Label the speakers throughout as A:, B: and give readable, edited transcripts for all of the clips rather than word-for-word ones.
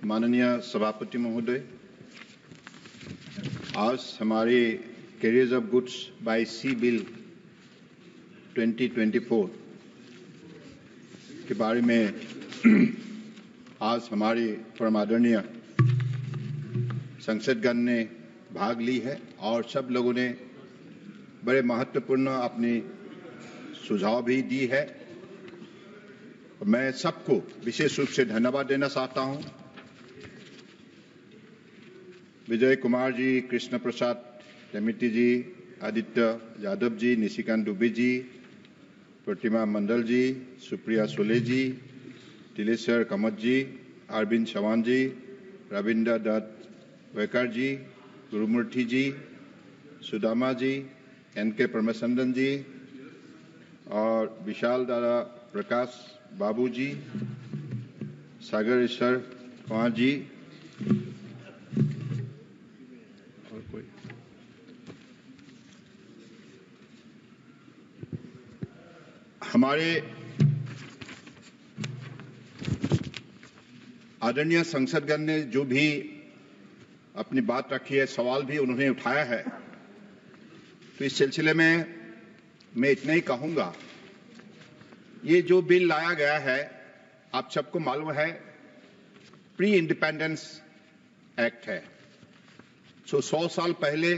A: माननीय सभापति महोदय, आज हमारे carriers of goods by sea bill 2024 के बारे में आज हमारे परम आदरणीय संसदगण ने भाग ली है और सब लोगों ने बड़े महत्वपूर्ण अपनी सुझाव भी दी है। मैं सबको विशेष रूप से धन्यवाद देना चाहता हूं। विजय कुमार जी, कृष्ण प्रसाद तेमिति जी, आदित्य यादव जी, निशिकांत दुबे जी, प्रतिमा मंडल जी, सुप्रिया सोले जी, तिलेश्वर कामत जी, अरविंद चौहान जी, रविंद्र दत्त वेकर जी, गुरुमूर्ति जी, सुदामा जी, एनके परमेश्वरन जी और विशाल दादा प्रकाश बाबू जी, सागर ईश्वर कुमार जी और कोई हमारे आदरणीय संसदगण ने जो भी अपनी बात रखी है, सवाल भी उन्होंने उठाया है, तो इस सिलसिले में मैं इतना ही कहूंगा। ये जो बिल लाया गया है, आप सबको मालूम है, प्री इंडिपेंडेंस एक्ट है। 100 साल पहले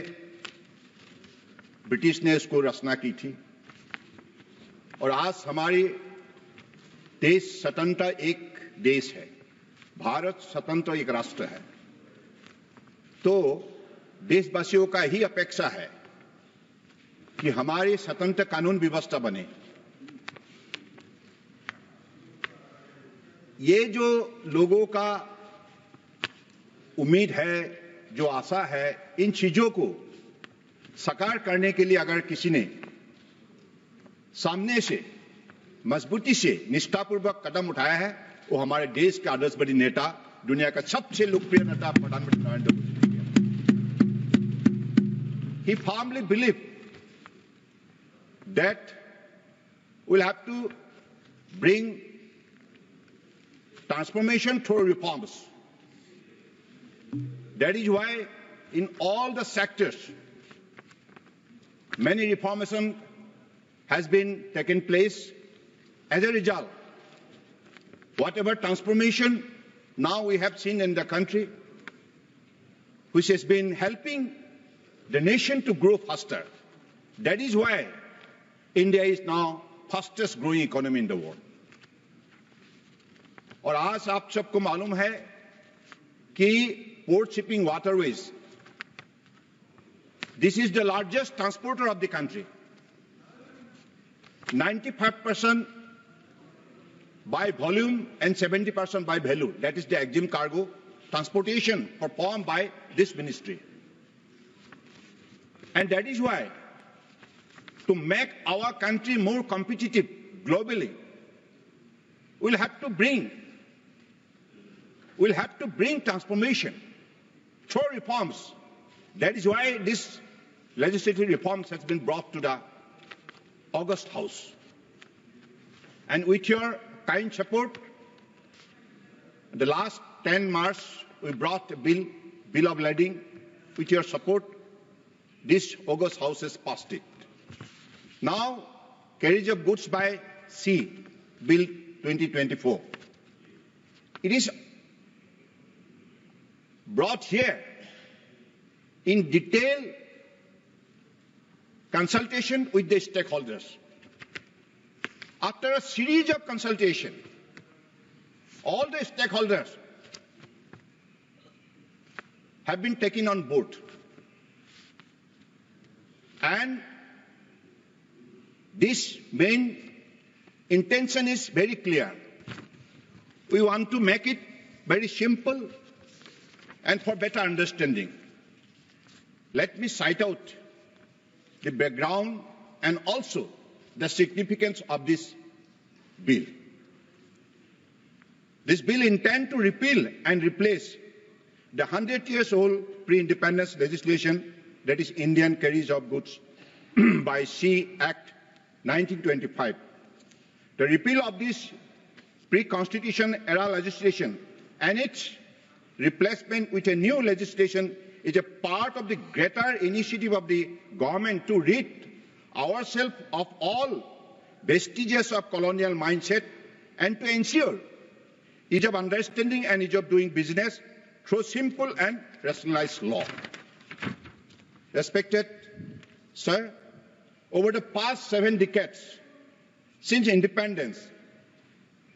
A: ब्रिटिश ने इसको रचना की थी और आज हमारी देश स्वतंत्र एक देश है, भारत स्वतंत्र एक राष्ट्र है। तो देशवासियों का ही अपेक्षा है कि हमारी स्वतंत्र कानून व्यवस्था बने। ये जो लोगों का उम्मीद है, जो आशा है, इन चीजों को साकार करने के लिए अगर किसी ने सामने से मजबूती से निष्ठापूर्वक कदम उठाया है, वो हमारे देश के आदर्शवादी नेता, दुनिया का सबसे लोकप्रिय नेता प्रधानमंत्री Narendra Modi. He firmly believed that we'll have to bring transformation through reforms. That is why in all the sectors, many reformation has been taken place. As a result, whatever transformation now we have seen in the country, which has been helping the nation to grow faster. That is why India is now fastest growing economy in the world. और आज आप सबको मालूम है कि port shipping waterways, this is the largest transporter of the country. 95% by volume and 70% by value. That is the EXIM cargo transportation performed by this ministry. And that is why, to make our country more competitive globally, we'll have to bring transformation through reforms. That is why this legislative reforms has been brought to the August House. And with your kind support, the last 10 March, we brought a bill of lading. With your support, this August House has passed it. Now, carriage of goods by sea, Bill 2024. It is brought here in detailed consultation with the stakeholders. After a series of consultation, all the stakeholders have been taken on board. And this main intention is very clear. We want to make it very simple and for better understanding. Let me cite out the background and also the significance of this bill. This bill intends to repeal and replace the 100-year-old pre-independence legislation, that is Indian Carriage of Goods by Sea Act 1925. The repeal of this pre-constitution era legislation and its replacement with a new legislation is a part of the greater initiative of the government to rid ourselves of all vestiges of colonial mindset and to ensure ease of understanding and ease of doing business through simple and rationalized law. Respected Sir, over the past 7 decades since independence,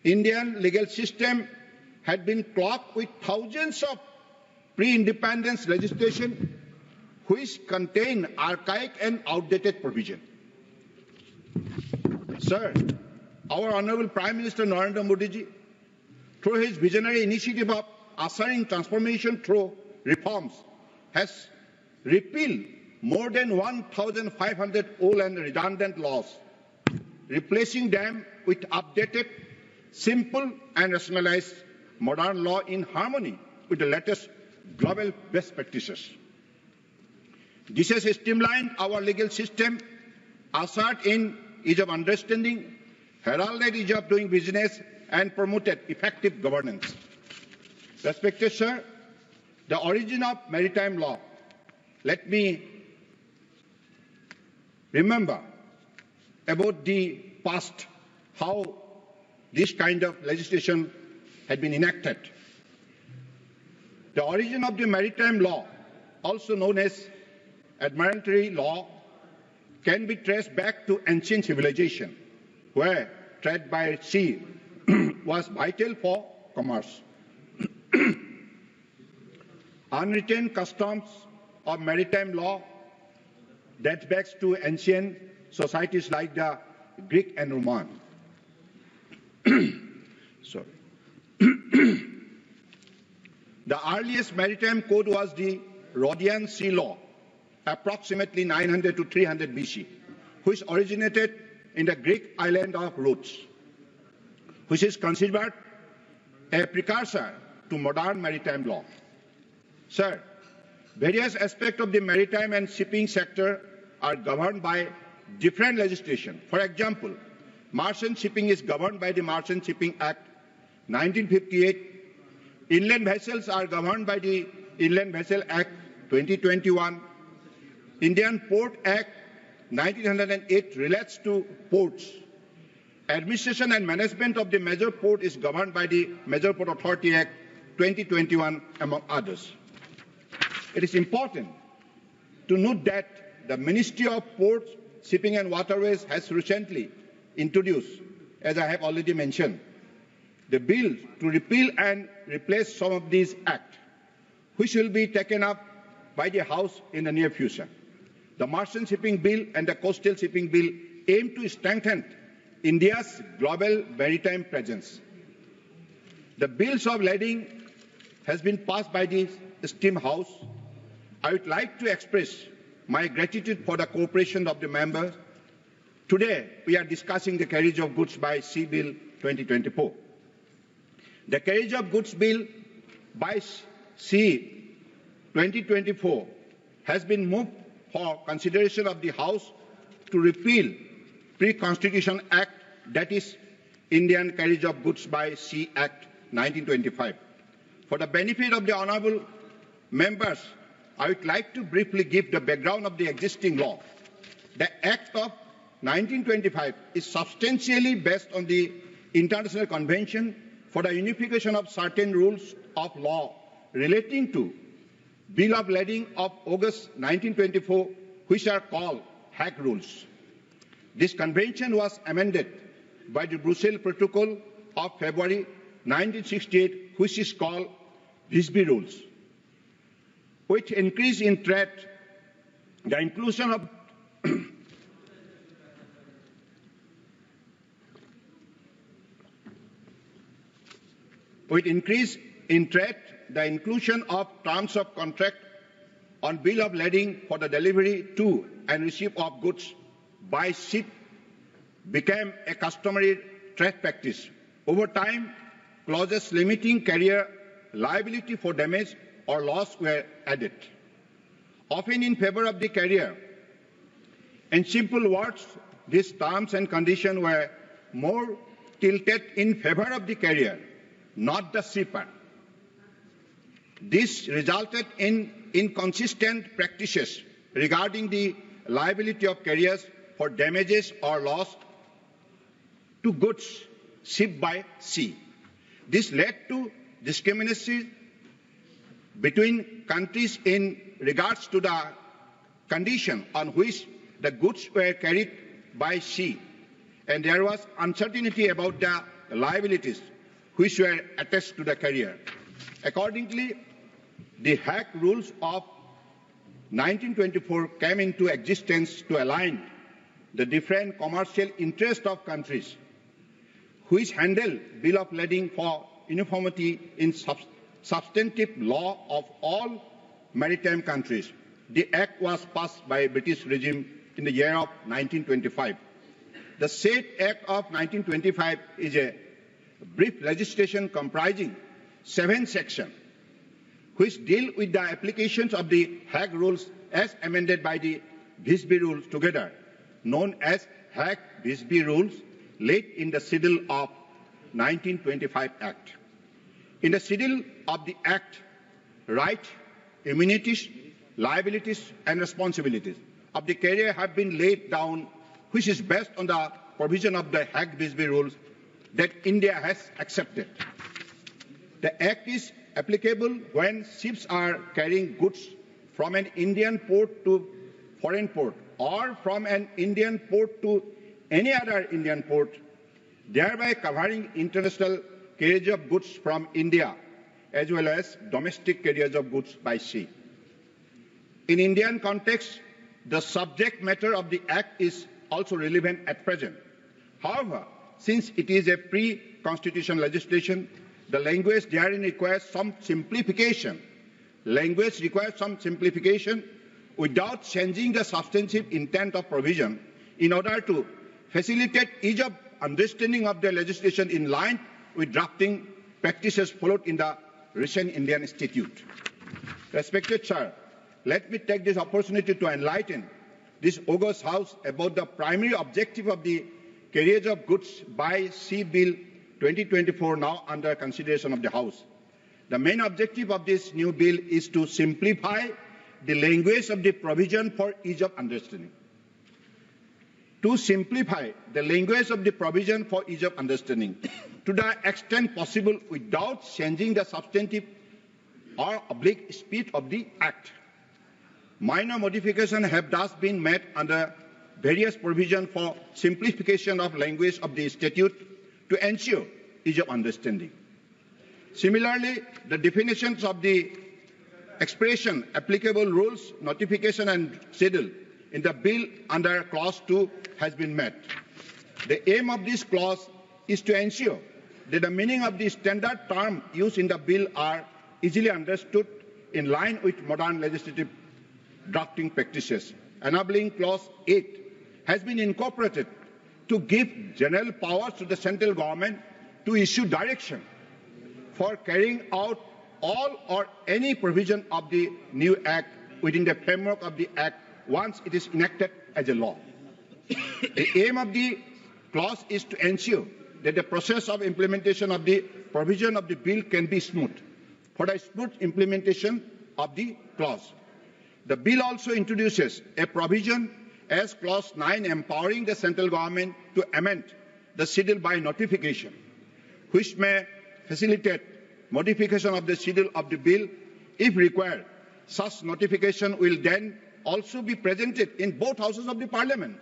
A: Indian legal system had been clogged with thousands of pre-independence legislation which contain archaic and outdated provision. Sir, our Honorable Prime Minister Narendra Modi ji, through his visionary initiative of ushering transformation through reforms, has repealed more than 1,500 old and redundant laws, replacing them with updated, simple and rationalized modern law in harmony with the latest global best practices. This has streamlined our legal system, ushered in ease of understanding, heralded ease of doing business, and promoted effective governance. Respected Sir, the origin of maritime law, let me remember about the past, how this kind of legislation had been enacted. The origin of the maritime law, also known as admiralty law, can be traced back to ancient civilization, where trade by sea was vital for commerce. Unwritten customs of maritime law dates back to ancient societies like the Greek and Roman. Sorry. The earliest maritime code was the Rhodian Sea Law, approximately 900 to 300 BC, which originated in the Greek island of Rhodes, which is considered a precursor to modern maritime law. Sir, various aspects of the maritime and shipping sector are governed by different legislation. For example, merchant shipping is governed by the Merchant Shipping Act 1958. Inland vessels are governed by the Inland Vessel Act 2021. Indian Port Act 1908 relates to ports. Administration and management of the major port is governed by the Major Port Authority Act 2021, among others. It is important to note that the Ministry of Ports, Shipping and Waterways has recently introduced, as I have already mentioned, the bill to repeal and replace some of these acts, which will be taken up by the House in the near future. The Merchant Shipping Bill and the Coastal Shipping Bill aim to strengthen India's global maritime presence. The bills of lading has been passed by the esteemed House. I would like to express my gratitude for the cooperation of the members. Today, we are discussing the Carriage of Goods by Sea Bill 2024. The Carriage of Goods Bill by Sea 2024 has been moved for consideration of the House to repeal Pre-Constitution Act, that is Indian Carriage of Goods by Sea Act 1925. For the benefit of the honourable members, I would like to briefly give the background of the existing law. The Act of 1925 is substantially based on the International Convention for the Unification of Certain Rules of Law relating to Bill of Lading of August 1924, which are called Hague Rules. This convention was amended by the Brussels Protocol of February 1968, which is called Visby Rules. With increase in trade, the inclusion of the inclusion of terms of contract on bill of lading for the delivery to and receipt of goods by ship became a customary trade practice. Over time, clauses limiting carrier liability for damage or loss were added, often in favor of the carrier. In simple words, these terms and conditions were more tilted in favor of the carrier, not the shipper. This resulted in inconsistent practices regarding the liability of carriers for damages or loss to goods shipped by sea. This led to discrimination between countries in regards to the condition on which the goods were carried by sea, and there was uncertainty about the liabilities which were attached to the carrier. Accordingly, the Hague Rules of 1924 came into existence to align the different commercial interests of countries which handle bill of lading for uniformity in substantive law of all maritime countries. The Act was passed by British regime in the year of 1925. The said Act of 1925 is a brief legislation comprising 7 sections which deal with the applications of the Hague Rules as amended by the Visby Rules together, known as Hague-Visby Rules, laid in the Schedule of 1925 Act. In the Schedule of the Act, rights, immunities, liabilities and responsibilities of the carrier have been laid down, which is based on the provision of the Hague-Visby Rules that India has accepted. The Act is applicable when ships are carrying goods from an Indian port to foreign port or from an Indian port to any other Indian port, thereby covering international carriage of goods from India as well as domestic carriage of goods by sea. In Indian context, the subject matter of the Act is also relevant at present. However, since it is a pre-constitutional legislation, the language therein requires some simplification. Language requires some simplification without changing the substantive intent of provision in order to facilitate ease of understanding of the legislation in line with drafting practices followed in the recent Indian Institute. Respected Sir, let me take this opportunity to enlighten this august House about the primary objective of the Carriage of Goods by Sea Bill 2024 now under consideration of the House. The main objective of this new bill is to simplify the language of the provision for ease of understanding. To simplify the language of the provision for ease of understanding to the extent possible without changing the substantive or oblique spirit of the Act. Minor modifications have thus been made under various provisions for simplification of language of the statute to ensure ease of understanding. Similarly, the definitions of the expression, applicable rules, notification and schedule in the bill under clause 2 has been met. The aim of this clause is to ensure that the meaning of the standard term used in the bill are easily understood in line with modern legislative drafting practices. Enabling clause 8 has been incorporated to give general powers to the central government to issue direction for carrying out all or any provision of the new Act within the framework of the Act once it is enacted as a law. The aim of the clause is to ensure that the process of implementation of the provision of the bill can be smooth. For the smooth implementation of the clause, the bill also introduces a provision as clause 9 empowering the central government to amend the schedule by notification, which may facilitate modification of the schedule of the bill if required. Such notification will then also be presented in both houses of the parliament.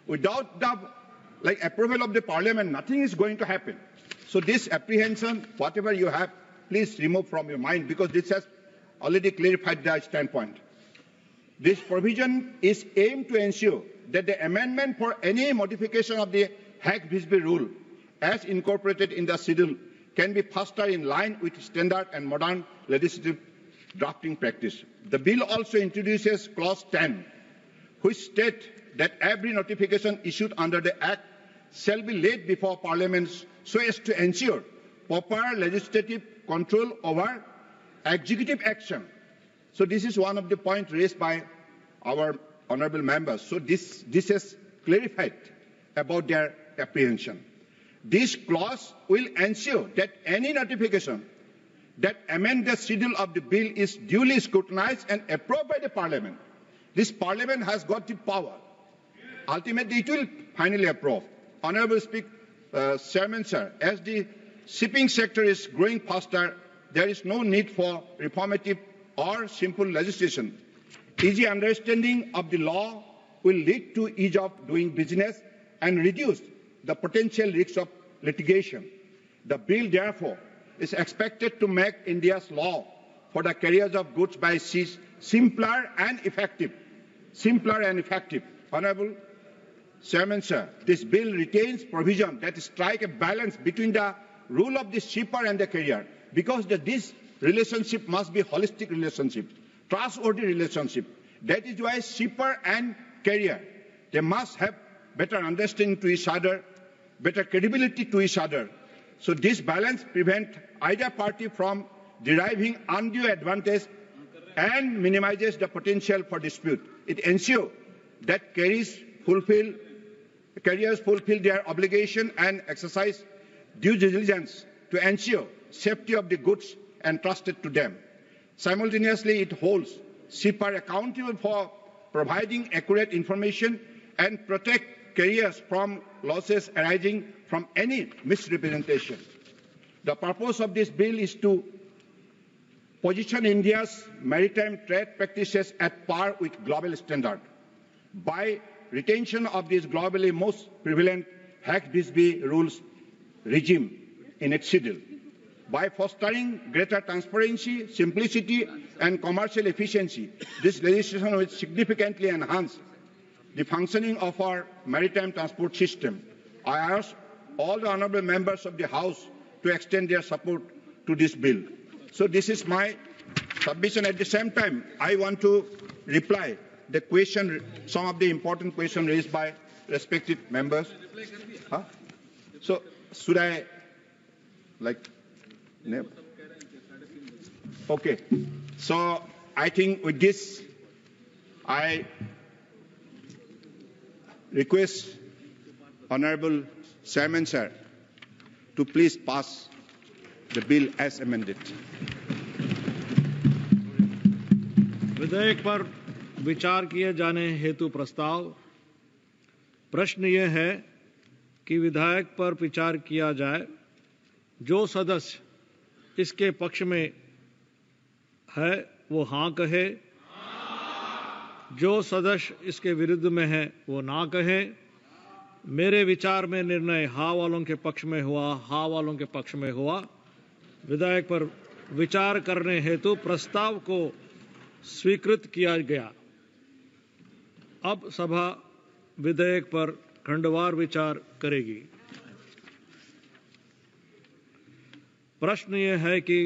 A: Without the approval of the parliament, nothing is going to happen. So this apprehension, whatever you have, please remove from your mind, because this has already clarified the standpoint. This provision is aimed to ensure that the amendment for any modification of the Hague-Visby rule as incorporated in the schedule can be faster in line with standard and modern legislative drafting practice. The bill also introduces clause 10, which states that every notification issued under the Act shall be laid before Parliament so as to ensure proper legislative control over executive action. So this is one of the points raised by our honourable members. So this is clarified about their apprehension. This clause will ensure that any notification that amended schedule of the bill is duly scrutinized and approved by the Parliament. This Parliament has got the power. Ultimately, it will finally approve. Honorable Chairman, sir, as the shipping sector is growing faster, there is no need for reformative or simple legislation. Easy understanding of the law will lead to ease of doing business and reduce the potential risks of litigation. The bill, therefore, is expected to make India's law for the carriers of goods by seas simpler and effective. Simpler and effective. Honorable Chairman, sir, this bill retains provision that strike a balance between the rule of the shipper and the carrier, because this relationship must be holistic relationship, trustworthy relationship. That is why shipper and carrier, they must have better understanding to each other, better credibility to each other. So this balance prevents either party from deriving undue advantage and minimizes the potential for dispute. It ensures that carriers fulfill their obligation and exercise due diligence to ensure safety of the goods entrusted to them. Simultaneously, it holds shipper accountable for providing accurate information and protect carriers from losses arising from any misrepresentation. The purpose of this bill is to position India's maritime trade practices at par with global standards by retention of this globally most prevalent Hart-Bisbee rules regime in its schedule. By fostering greater transparency, simplicity, and commercial efficiency, this legislation will significantly enhance the functioning of our maritime transport system. I ask all the honourable members of the House to extend their support to this bill. So this is my submission. At the same time, I want to reply the question, some of the important questions raised by respected members. So should I, okay. So I think with this, I request Honourable Chairman, sir, to please pass the bill as amended.
B: विधेयक पर विचार किए जाने हेतु प्रस्ताव। प्रश्न यह है कि विधेयक पर विचार किया जाए। जो सदस्य इसके पक्ष में है वो हाँ कहे, जो सदस्य इसके विरुद्ध में है वो ना कहे। मेरे विचार में निर्णय हाँ वालों के पक्ष में हुआ, हाँ वालों के पक्ष में हुआ। विधेयक पर विचार करने हेतु प्रस्ताव को स्वीकृत किया गया। अब सभा विधेयक पर खंडवार विचार करेगी। प्रश्न यह है कि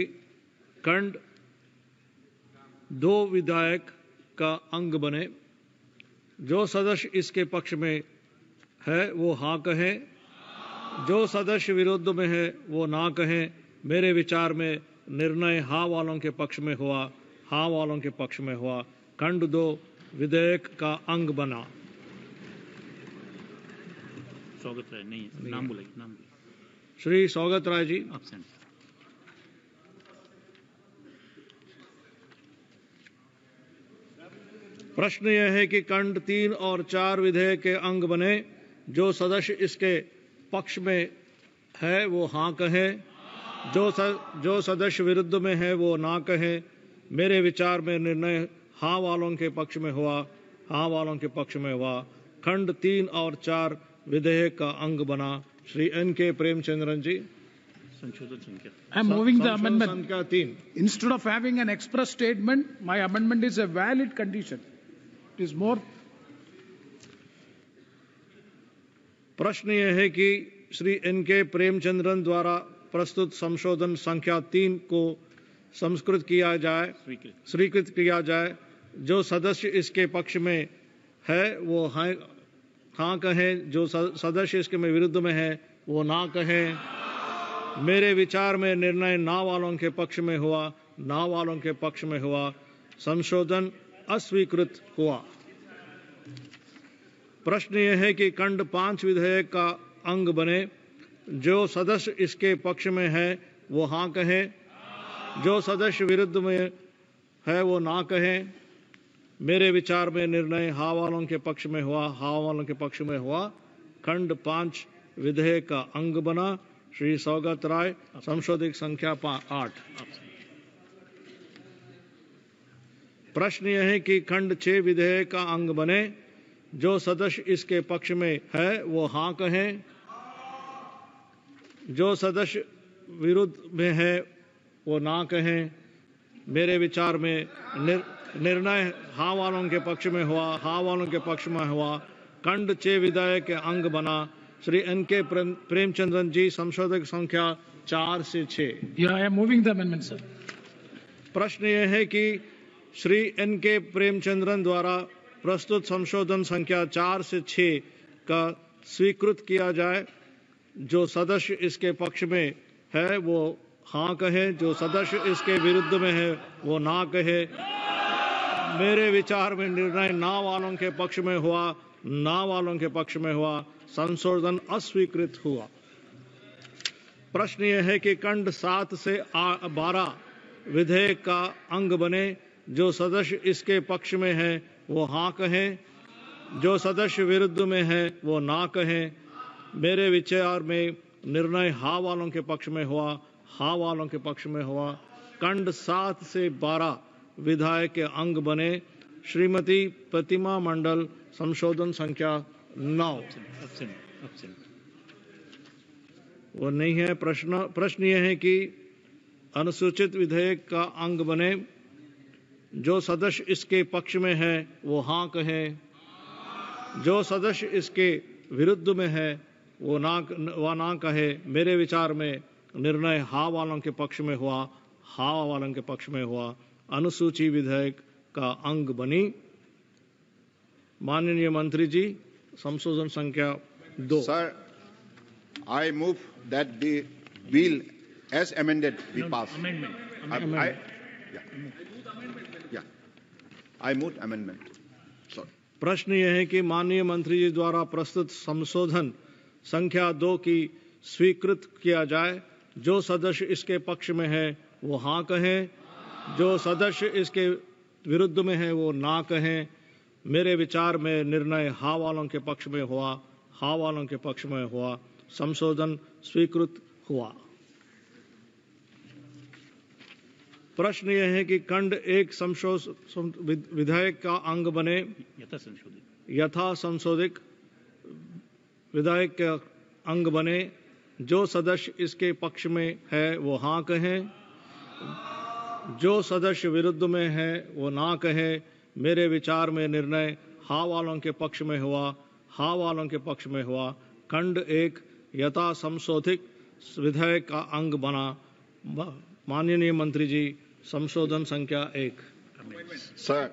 B: खंड 2 विधेयक का अंग बने। जो सदस्य इसके पक्ष में है वो हाँ कहे, जो सदस्य विरोध में है वो ना कहे। मेरे विचार में निर्णय हाँ वालों के पक्ष में हुआ, हाँ वालों के पक्ष में हुआ। खंड 2 विधेयक का अंग बना।
C: सौगत राय नहीं है, नाम बोलेंगे, नाम
B: श्री सौगत राय जी
C: एब्सेंट।
B: प्रश्न यह है कि खंड 3 और 4 विधेयक के अंग बने। जो सदस्य इसके पक्ष में है वो हाँ कहे, जो सदस्य विरुद्ध में है वो ना कहे। मेरे विचार में निर्णय हाँ वालों के पक्ष में हुआ, हाँ वालों के पक्ष में हुआ। खंड 3 और 4 विधेयक का अंग बना। श्री N.K. प्रेमचंद्रन जी।
C: संशोधन संख्या।
D: I am moving the amendment.
B: संख्या 3।
D: Instead of having an express statement, my amendment is a valid condition. It is more.
B: प्रश्न यह है कि श्री N.K. प्रेमचंद्रन द्वारा प्रस्तुत संशोधन संख्या 3 को संस्कृत किया जाए, स्वीकृत किया जाए। जो सदस्य इसके पक्ष में है वो हाँ कहे, जो सदस्य इसके में विरुद्ध में है वो ना कहे। मेरे विचार में निर्णय ना वालों के पक्ष में हुआ, ना वालों के पक्ष में हुआ। संशोधन अस्वीकृत हुआ। प्रश्न यह है कि खंड 5 विधेयक का अंग बने। जो सदस्य इसके पक्ष में है वो हाँ कहे, जो सदस्य विरुद्ध में है वो ना कहें। मेरे विचार में निर्णय हाँ वालों के पक्ष में हुआ, हाँ वालों के पक्ष में हुआ। खंड 5 विधेयक का अंग बना। श्री सौगत राय, संशोधित संख्या 8। प्रश्न यह है कि खंड 6 विधेयक का अंग बने। जो सदस्य इसके पक्ष में है वो हाँ कहें। जो सदस्य विरुद्ध में है वो ना कहें। मेरे विचार में निर्णय हाँ वालों के पक्ष में हुआ, हाँ वालों के पक्ष में हुआ। खंड 6 विधेयक के अंग बना। श्री NK प्रेमचंद्रन जी, संशोधक संख्या 4 से 6।
D: Yeah, I am moving the amendment, sir.
B: प्रश्न यह है कि श्री NK प्रेमचंद्रन द्वारा प्रस्तुत संशोधन संख्या 4 से 6 का स्वीकृत किया जाए। जो सदस्य इसके पक्ष में है वो हाँ कहे। जो सदस्य इसके विरुद्ध में है वो ना कहे। मेरे विचार में निर्णय ना वालों के पक्ष में हुआ, ना वालों के पक्ष में हुआ। संशोधन अस्वीकृत हुआ। प्रश्न यह है कि खंड 7 से 12 विधेयक का अंग बने। जो सदस्य इसके पक्ष में है वो हाँ कहें। जो सदस्य विरुद्ध में है वो ना कहें। मेरे विचार में निर्णय हाँ वालों के पक्ष में हुआ, हाँ वालों के पक्ष में हुआ। खंड 7 से 12 विधेयक के अंग बने। श्रीमती प्रतिमा मंडल, संशोधन संख्या 9। वो नहीं है। प्रश्न यह है कि अनुसूचित विधेयक का अंग बने। जो सदस्य इसके पक्ष में है वो हाँ कहें। जो सदस्य इसके विरुद्ध में है वो ना कहे। मेरे विचार में निर्णय हाँ वालों के पक्ष में हुआ, हाँ वालों के पक्ष में हुआ। अनुसूची विधेयक का अंग बनी। माननीय मंत्री जी, संशोधन संख्या 2।
A: Sir, I move that the bill as amended be passed.
C: Amendment.
A: I move amendment. Sorry.
B: प्रश्न यह है कि माननीय मंत्री जी द्वारा प्रस्तुत संशोधन संख्या 2 की स्वीकृत किया जाए। जो सदस्य इसके पक्ष में है वो हाँ कहें। जो सदस्य इसके विरुद्ध में है वो ना कहें। मेरे विचार में निर्णय हाँ वालों के पक्ष में हुआ, हाँ वालों के पक्ष में हुआ। संशोधन स्वीकृत हुआ। प्रश्न यह है कि खंड 1 विधेयक का अंग बने। यथा संशोधित विधेयक के अंग बने। जो सदस्य इसके पक्ष में है वो हाँ कहें। जो सदस्य विरुद्ध में है वो ना कहे। मेरे विचार में निर्णय हाँ वालों के पक्ष में हुआ, हाँ वालों के पक्ष में हुआ। खंड 1 यथा संशोधित विधेयक का अंग बना। माननीय मंत्री जी, संशोधन संख्या 1।
A: Sir,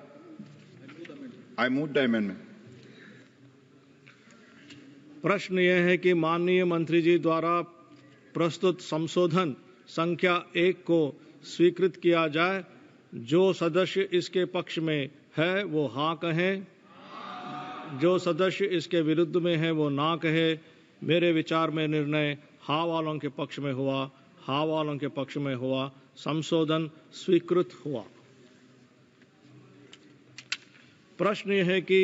A: I move the amendment.
B: प्रश्न यह है कि माननीय मंत्री जी द्वारा प्रस्तुत संशोधन संख्या 1 को स्वीकृत किया जाए। जो सदस्य इसके पक्ष में है वो हाँ कहें। जो सदस्य इसके विरुद्ध में है वो ना कहे। मेरे विचार में निर्णय हाँ वालों के पक्ष में हुआ, हाँ वालों के पक्ष में हुआ। संशोधन स्वीकृत हुआ। प्रश्न यह है कि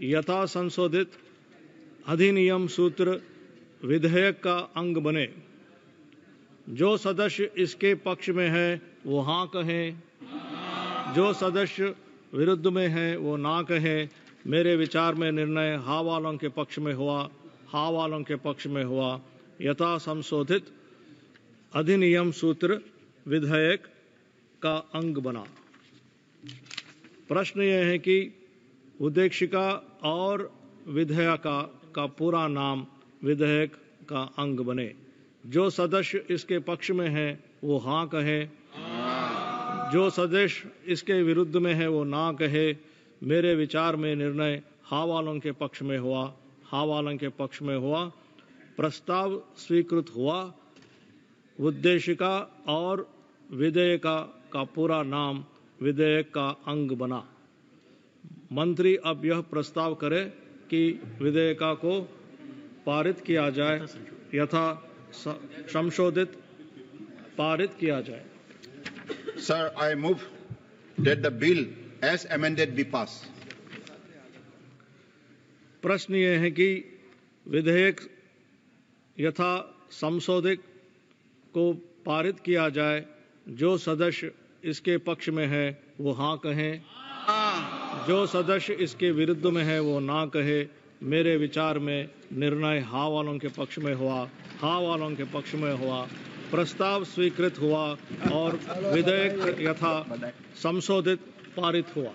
B: यथा संशोधित अधिनियम सूत्र विधेयक का अंग बने। जो सदस्य इसके पक्ष में है वो हाँ कहें। जो सदस्य विरुद्ध में है वो ना कहे। मेरे विचार में निर्णय हाँ वालों के पक्ष में हुआ, हाँ वालों के पक्ष में हुआ। यथा संशोधित अधिनियम सूत्र विधेयक का अंग बना। प्रश्न यह है कि उद्देशिका और विधेयका का पूरा नाम विधेयक का अंग बने। जो सदस्य इसके पक्ष में है वो हाँ कहे। जो सदस्य इसके विरुद्ध में है वो ना कहे। मेरे विचार में निर्णय हाँ वालों के पक्ष में हुआ, हाँ वालों के पक्ष में हुआ। प्रस्ताव स्वीकृत हुआ। उद्देशिका और विधेयका का पूरा नाम विधेयक का अंग बना। मंत्री अब यह प्रस्ताव करे कि विधेयका को पारित किया जाए, यथा संशोधित पारित किया जाए।
A: Sir, I move that the bill as amended be passed.
B: प्रश्न ये है कि विधेयक यथा संशोधित को पारित किया जाए। जो सदस्य इसके पक्ष में है वो हाँ कहें, जो सदस्य इसके विरुद्ध में है वो ना कहे। मेरे विचार में निर्णय हाँ वालों के पक्ष में हुआ, हाँ वालों के पक्ष में हुआ। प्रस्ताव स्वीकृत हुआ और विधेयक यथा संशोधित पारित हुआ।